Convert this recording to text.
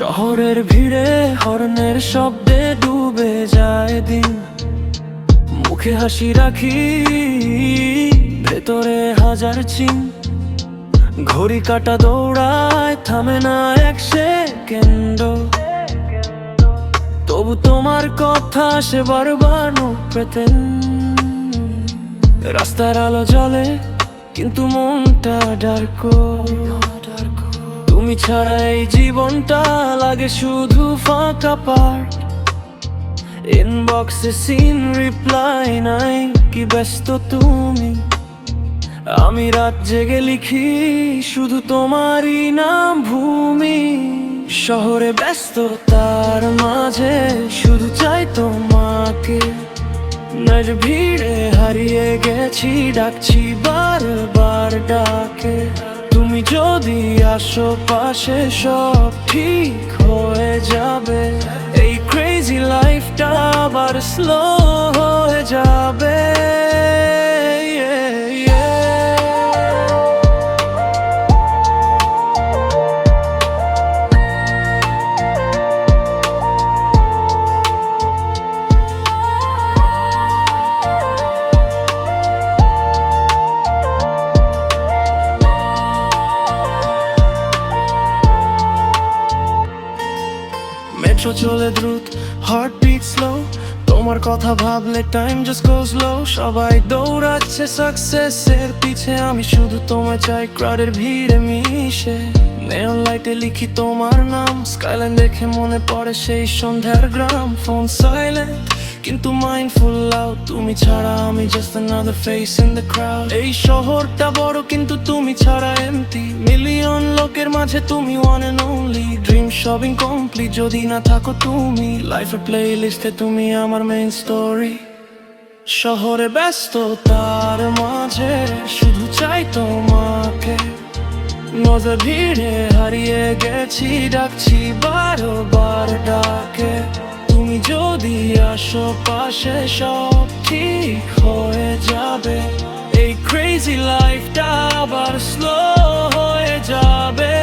শহরের ভিড়ে হর্নের শব্দে ডুবে যায় দিন, মুখে হাসি রাখি ভেতরে হাজার চিন। ঘড়ি কাটা দৌড়ায় থামে না এক সেকেন্ড, তবু তোমার কথা সে বারবার মুখ পেতেন। রাস্তার আলো জ্বলে কিন্তু মনটা ডার্ক, তুমি ছাড়া এই জীবনটা লাগে শুধু ফাঁকা পার্ক। ইনবক্সে সিন রিপ্লাই নাই, কি ব্যস্ত তুমি? আমি রাত জেগে লিখি শুধু তোমারই নাম ভূমি। শহরে ব্যস্ততার মাঝে শুধু চাই তোমাকে, নজ ভিড়ে হারিয়ে গেছি ডাকছি বারবার ডাকে। তুমি যদি আসো পাশে সব ঠিক হয়ে যাবে, এই ক্রেজি লাইফটা আবার স্লো হয়ে যাবে। মেট্রো চলে দ্রুত, হার্ট বিট স্লো, তোমার কথা ভাবলে টাইম জাস্ট গোজ লো। সবাই দৌড়াচ্ছে সাকসেসের পিছে, আমি শুধু তোমায় চাই ক্রাউডের ভিড়ে মিশে। নেয়ন লাইটে লিখি তোমার নাম, স্কাইলাইন দেখে মনে পড়ে সেই সন্ধ্যার গ্রাম। ফোন সাইলেন্ট কিন্তু মাইন্ডফুল লাউড, তুমি ছাড়া আমি just another face in the crowd। এই শহরটা বড় কিন্তু তুমি ছাড়া এমটি, মিলিয়ন লোকের মাঝে তুমি one and only। ড্রিম সব ইনকমপ্লিট যদি না থাকো তুমি, লাইফের প্লে লিস্টে তুমি আমার মেইন স্টোরি। শহরে ব্যস্ততার মাঝে শুধু চাই তোমাকে, নজর ভিড়ে হারিয়ে গেছি ডাকছি বারবার ডাকে। তুমি যদি আসো পাশে সব ঠিক হয়ে যাবে, এই ক্রেজি লাইফটা আবার স্লো হয়ে যাবে।